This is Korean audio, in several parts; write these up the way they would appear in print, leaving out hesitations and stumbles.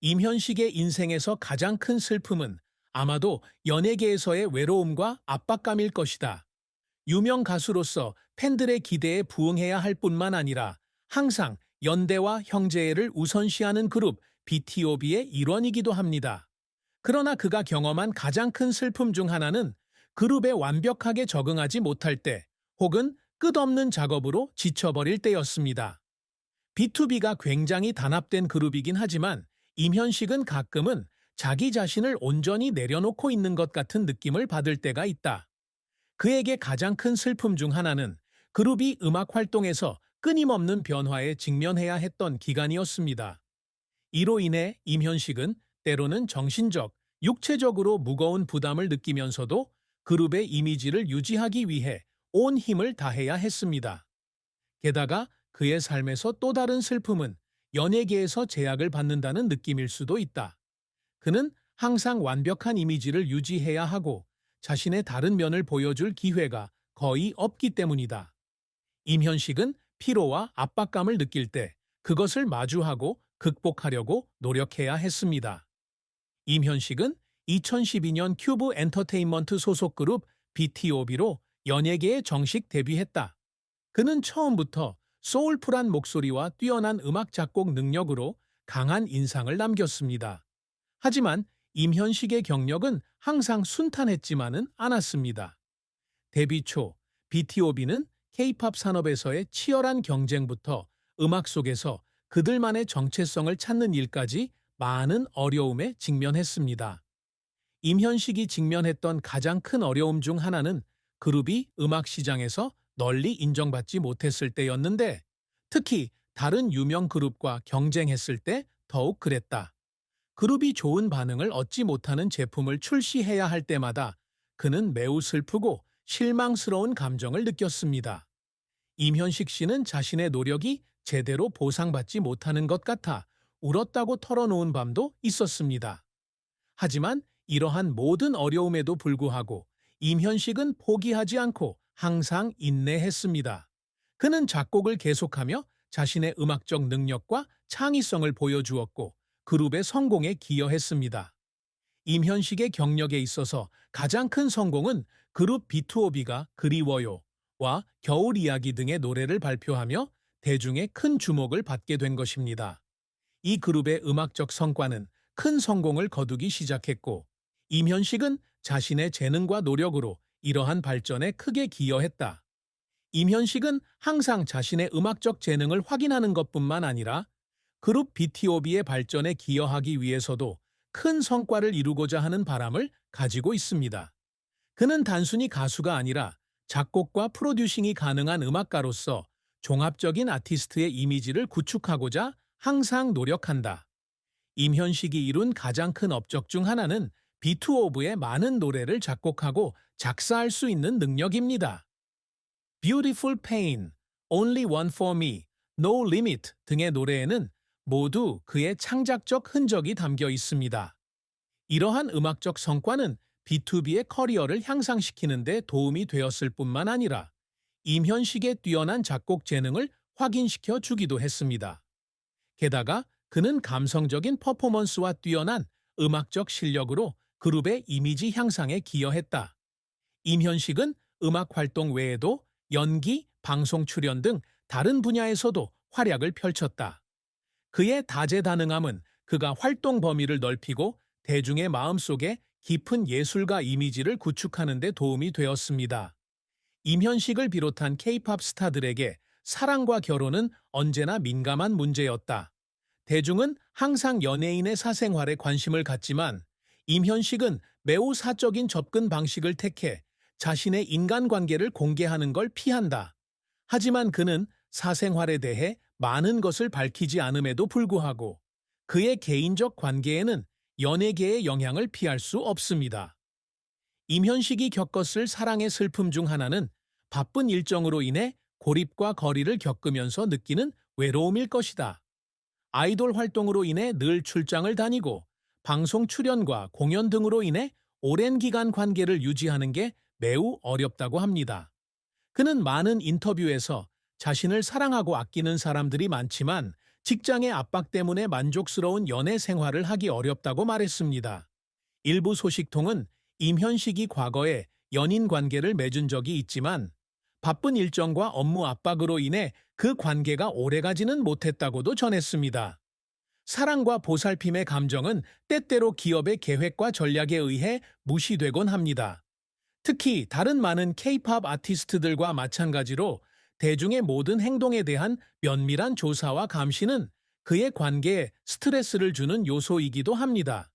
임현식의 인생에서 가장 큰 슬픔은 아마도 연예계에서의 외로움과 압박감일 것이다. 유명 가수로서 팬들의 기대에 부응해야 할 뿐만 아니라 항상 연대와 형제애를 우선시하는 그룹 BTOB의 일원이기도 합니다. 그러나 그가 경험한 가장 큰 슬픔 중 하나는 그룹에 완벽하게 적응하지 못할 때 혹은 끝없는 작업으로 지쳐버릴 때였습니다. B2B가 굉장히 단합된 그룹이긴 하지만 임현식은 가끔은 자기 자신을 온전히 내려놓고 있는 것 같은 느낌을 받을 때가 있다. 그에게 가장 큰 슬픔 중 하나는 그룹이 음악 활동에서 끊임없는 변화에 직면해야 했던 기간이었습니다. 이로 인해 임현식은 때로는 정신적, 육체적으로 무거운 부담을 느끼면서도 그룹의 이미지를 유지하기 위해 온 힘을 다해야 했습니다. 게다가 그의 삶에서 또 다른 슬픔은 연예계에서 제약을 받는다는 느낌일 수도 있다. 그는 항상 완벽한 이미지를 유지해야 하고 자신의 다른 면을 보여줄 기회가 거의 없기 때문이다. 임현식은 피로와 압박감을 느낄 때 그것을 마주하고 극복하려고 노력해야 했습니다. 임현식은 2012년 큐브 엔터테인먼트 소속 그룹 BTOB로 연예계에 정식 데뷔했다. 그는 처음부터 소울풀한 목소리와 뛰어난 음악 작곡 능력으로 강한 인상을 남겼습니다. 하지만 임현식의 경력은 항상 순탄했지만은 않았습니다. 데뷔 초 BTOB는 K-팝 산업에서의 치열한 경쟁부터 음악 속에서 그들만의 정체성을 찾는 일까지 많은 어려움에 직면했습니다. 임현식이 직면했던 가장 큰 어려움 중 하나는 그룹이 음악 시장에서 널리 인정받지 못했을 때였는데, 특히 다른 유명 그룹과 경쟁했을 때 더욱 그랬다. 그룹이 좋은 반응을 얻지 못하는 제품을 출시해야 할 때마다 그는 매우 슬프고 실망스러운 감정을 느꼈습니다. 임현식 씨는 자신의 노력이 제대로 보상받지 못하는 것 같아 울었다고 털어놓은 밤도 있었습니다. 하지만 이러한 모든 어려움에도 불구하고 임현식은 포기하지 않고 항상 인내했습니다. 그는 작곡을 계속하며 자신의 음악적 능력과 창의성을 보여주었고 그룹의 성공에 기여했습니다. 임현식의 경력에 있어서 가장 큰 성공은 그룹 B2OB가 그리워요와 겨울 이야기 등의 노래를 발표하며 대중의 큰 주목을 받게 된 것입니다. 이 그룹의 음악적 성과는 큰 성공을 거두기 시작했고, 임현식은 자신의 재능과 노력으로 이러한 발전에 크게 기여했다. 임현식은 항상 자신의 음악적 재능을 확인하는 것뿐만 아니라 그룹 BTOB의 발전에 기여하기 위해서도 큰 성과를 이루고자 하는 바람을 가지고 있습니다. 그는 단순히 가수가 아니라 작곡과 프로듀싱이 가능한 음악가로서 종합적인 아티스트의 이미지를 구축하고자 항상 노력한다. 임현식이 이룬 가장 큰 업적 중 하나는 B2OB의 많은 노래를 작곡하고 작사할 수 있는 능력입니다. Beautiful Pain, Only One for Me, No Limit 등의 노래에는 모두 그의 창작적 흔적이 담겨 있습니다. 이러한 음악적 성과는 B2B의 커리어를 향상시키는 데 도움이 되었을 뿐만 아니라 임현식의 뛰어난 작곡 재능을 확인시켜 주기도 했습니다. 게다가 그는 감성적인 퍼포먼스와 뛰어난 음악적 실력으로 그룹의 이미지 향상에 기여했다. 임현식은 음악 활동 외에도 연기, 방송 출연 등 다른 분야에서도 활약을 펼쳤다. 그의 다재다능함은 그가 활동 범위를 넓히고 대중의 마음속에 깊은 예술가 이미지를 구축하는 데 도움이 되었습니다. 임현식을 비롯한 K-팝 스타들에게 사랑과 결혼은 언제나 민감한 문제였다. 대중은 항상 연예인의 사생활에 관심을 갖지만 임현식은 매우 사적인 접근 방식을 택해 자신의 인간관계를 공개하는 걸 피한다. 하지만 그는 사생활에 대해 많은 것을 밝히지 않음에도 불구하고 그의 개인적 관계에는 연예계의 영향을 피할 수 없습니다. 임현식이 겪었을 사랑의 슬픔 중 하나는 바쁜 일정으로 인해 고립과 거리를 겪으면서 느끼는 외로움일 것이다. 아이돌 활동으로 인해 늘 출장을 다니고 방송 출연과 공연 등으로 인해 오랜 기간 관계를 유지하는 게 매우 어렵다고 합니다. 그는 많은 인터뷰에서 자신을 사랑하고 아끼는 사람들이 많지만 직장의 압박 때문에 만족스러운 연애 생활을 하기 어렵다고 말했습니다. 일부 소식통은 임현식이 과거에 연인 관계를 맺은 적이 있지만 바쁜 일정과 업무 압박으로 인해 그 관계가 오래가지는 못했다고도 전했습니다. 사랑과 보살핌의 감정은 때때로 기업의 계획과 전략에 의해 무시되곤 합니다. 특히 다른 많은 K-팝 아티스트들과 마찬가지로 대중의 모든 행동에 대한 면밀한 조사와 감시는 그의 관계에 스트레스를 주는 요소이기도 합니다.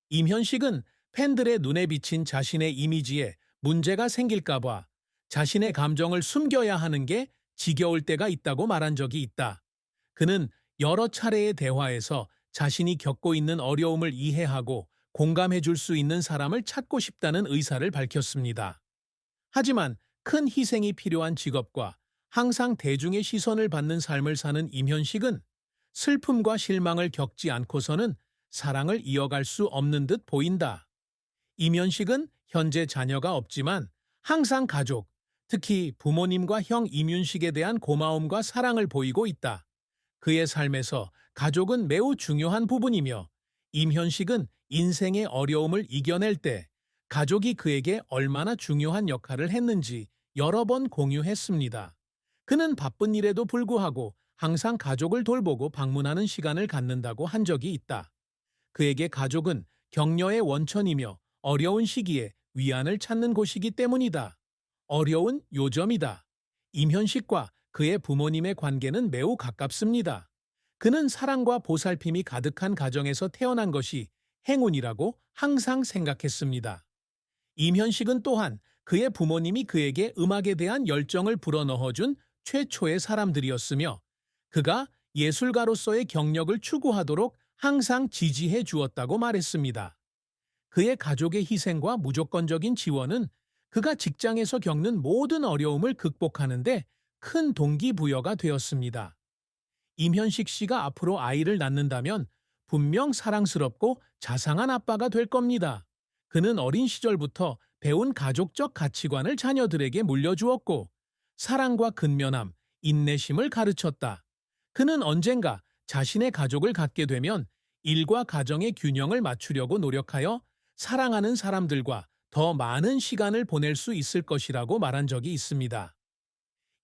임현식은 팬들의 눈에 비친 자신의 이미지에 문제가 생길까봐 자신의 감정을 숨겨야 하는 게 지겨울 때가 있다고 말한 적이 있다. 그는 여러 차례의 대화에서 자신이 겪고 있는 어려움을 이해하고 공감해 줄 수 있는 사람을 찾고 싶다는 의사를 밝혔습니다. 하지만 큰 희생이 필요한 직업과 항상 대중의 시선을 받는 삶을 사는 임현식은 슬픔과 실망을 겪지 않고서는 사랑을 이어갈 수 없는 듯 보인다. 임현식은 현재 자녀가 없지만 항상 가족, 특히 부모님과 형 임윤식에 대한 고마움과 사랑을 보이고 있다. 그의 삶에서 가족은 매우 중요한 부분이며 임현식은 인생의 어려움을 이겨낼 때 가족이 그에게 얼마나 중요한 역할을 했는지 여러 번 공유했습니다. 그는 바쁜 일에도 불구하고 항상 가족을 돌보고 방문하는 시간을 갖는다고 한 적이 있다. 그에게 가족은 격려의 원천이며 어려운 시기에 위안을 찾는 곳이기 때문이다. 어려운 요점이다. 임현식과 그의 부모님의 관계는 매우 가깝습니다. 그는 사랑과 보살핌이 가득한 가정에서 태어난 것이 행운이라고 항상 생각했습니다. 임현식은 또한 그의 부모님이 그에게 음악에 대한 열정을 불어넣어준 최초의 사람들이었으며 그가 예술가로서의 경력을 추구하도록 항상 지지해 주었다고 말했습니다. 그의 가족의 희생과 무조건적인 지원은 그가 직장에서 겪는 모든 어려움을 극복하는데 큰 동기부여가 되었습니다. 임현식 씨가 앞으로 아이를 낳는다면 분명 사랑스럽고 자상한 아빠가 될 겁니다. 그는 어린 시절부터 배운 가족적 가치관을 자녀들에게 물려주었고 사랑과 근면함, 인내심을 가르쳤다. 그는 언젠가 자신의 가족을 갖게 되면 일과 가정의 균형을 맞추려고 노력하여 사랑하는 사람들과 더 많은 시간을 보낼 수 있을 것이라고 말한 적이 있습니다.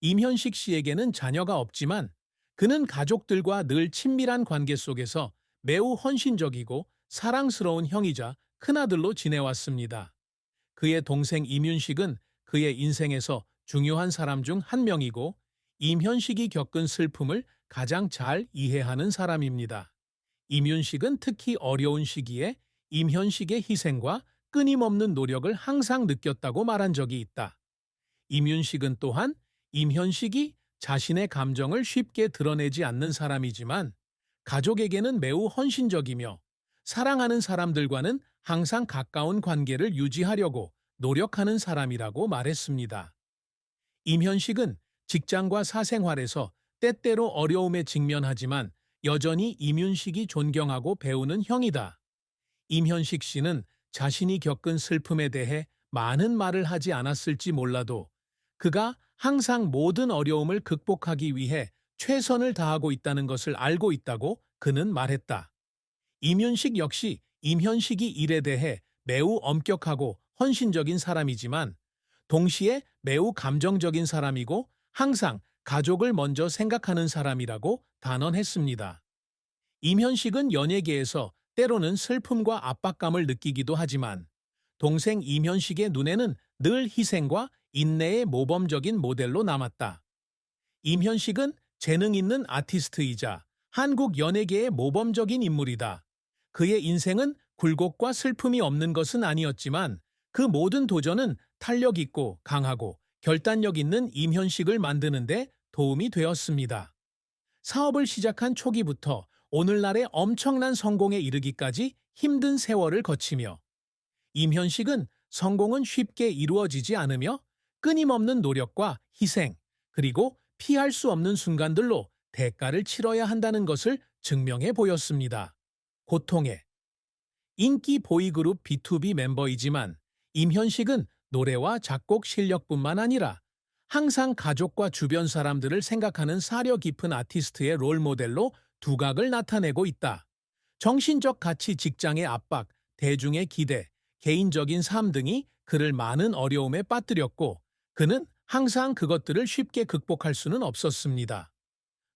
임현식 씨에게는 자녀가 없지만 그는 가족들과 늘 친밀한 관계 속에서 매우 헌신적이고 사랑스러운 형이자 큰아들로 지내왔습니다. 그의 동생 임윤식은 그의 인생에서 중요한 사람 중 한 명이고 임현식이 겪은 슬픔을 가장 잘 이해하는 사람입니다. 임윤식은 특히 어려운 시기에 임현식의 희생과 끊임없는 노력을 항상 느꼈다고 말한 적이 있다. 임윤식은 또한 임현식이 자신의 감정을 쉽게 드러내지 않는 사람이지만 가족에게는 매우 헌신적이며 사랑하는 사람들과는 항상 가까운 관계를 유지하려고 노력하는 사람이라고 말했습니다. 임현식은 직장과 사생활에서 때때로 어려움에 직면하지만 여전히 임윤식이 존경하고 배우는 형이다. 임현식 씨는 자신이 겪은 슬픔에 대해 많은 말을 하지 않았을지 몰라도 그가 항상 모든 어려움을 극복하기 위해 최선을 다하고 있다는 것을 알고 있다고 그는 말했다. 임윤식 역시 임현식이 일에 대해 매우 엄격하고 헌신적인 사람이지만 동시에 매우 감정적인 사람이고 항상 가족을 먼저 생각하는 사람이라고 단언했습니다. 임현식은 연예계에서 때로는 슬픔과 압박감을 느끼기도 하지만 동생 임현식의 눈에는 늘 희생과 인내의 모범적인 모델로 남았다. 임현식은 재능 있는 아티스트이자 한국 연예계의 모범적인 인물이다. 그의 인생은 굴곡과 슬픔이 없는 것은 아니었지만 그 모든 도전은 탄력 있고 강하고 결단력 있는 임현식을 만드는 데 도움이 되었습니다. 사업을 시작한 초기부터 오늘날의 엄청난 성공에 이르기까지 힘든 세월을 거치며 임현식은 성공은 쉽게 이루어지지 않으며 끊임없는 노력과 희생, 그리고 피할 수 없는 순간들로 대가를 치러야 한다는 것을 증명해 보였습니다. 고통의 인기 보이그룹 B2B 멤버이지만 임현식은 노래와 작곡 실력뿐만 아니라 항상 가족과 주변 사람들을 생각하는 사려 깊은 아티스트의 롤모델로 두각을 나타내고 있다. 정신적 가치, 직장의 압박, 대중의 기대, 개인적인 삶 등이 그를 많은 어려움에 빠뜨렸고 그는 항상 그것들을 쉽게 극복할 수는 없었습니다.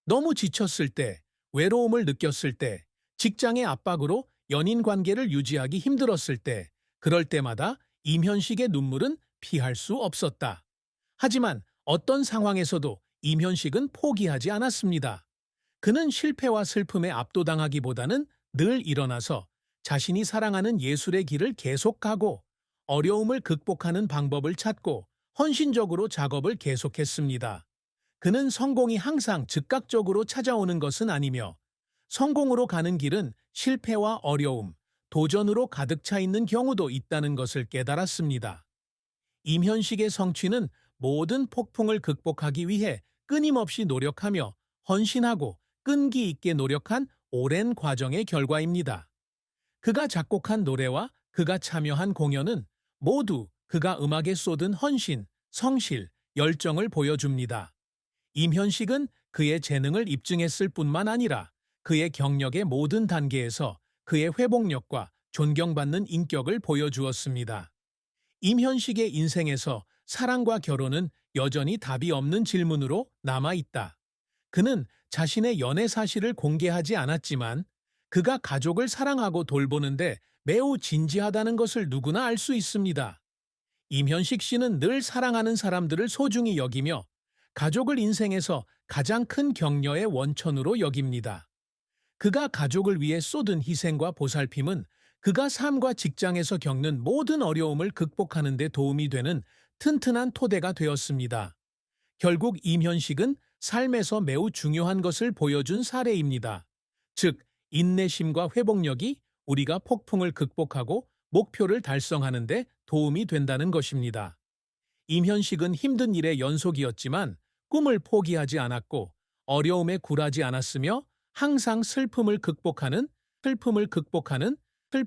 너무 지쳤을 때, 외로움을 느꼈을 때, 직장의 압박으로 연인 관계를 유지하기 힘들었을 때, 그럴 때마다 임현식의 눈물은 피할 수 없었다. 하지만 어떤 상황에서도 임현식은 포기하지 않았습니다. 그는 실패와 슬픔에 압도당하기보다는 늘 일어나서 자신이 사랑하는 예술의 길을 계속 가고 어려움을 극복하는 방법을 찾고 헌신적으로 작업을 계속했습니다. 그는 성공이 항상 즉각적으로 찾아오는 것은 아니며 성공으로 가는 길은 실패와 어려움, 도전으로 가득 차 있는 경우도 있다는 것을 깨달았습니다. 임현식의 성취는 모든 폭풍을 극복하기 위해 끊임없이 노력하며 헌신하고 끈기 있게 노력한 오랜 과정의 결과입니다. 그가 작곡한 노래와 그가 참여한 공연은 모두 그가 음악에 쏟은 헌신, 성실, 열정을 보여줍니다. 임현식은 그의 재능을 입증했을 뿐만 아니라 그의 경력의 모든 단계에서 그의 회복력과 존경받는 인격을 보여주었습니다. 임현식의 인생에서 사랑과 결혼은 여전히 답이 없는 질문으로 남아있다. 그는 자신의 연애 사실을 공개하지 않았지만 그가 가족을 사랑하고 돌보는데 매우 진지하다는 것을 누구나 알 수 있습니다. 임현식 씨는 늘 사랑하는 사람들을 소중히 여기며 가족을 인생에서 가장 큰 격려의 원천으로 여깁니다. 그가 가족을 위해 쏟은 희생과 보살핌은 그가 삶과 직장에서 겪는 모든 어려움을 극복하는 데 도움이 되는 튼튼한 토대가 되었습니다. 결국 임현식은 삶에서 매우 중요한 것을 보여준 사례입니다. 즉, 인내심과 회복력이 우리가 폭풍을 극복하고 목표를 달성하는 데 도움이 된다는 것입니다. 임현식은 힘든 일의 연속이었지만 꿈을 포기하지 않았고 어려움에 굴하지 않았으며 항상 슬픔을 극복하는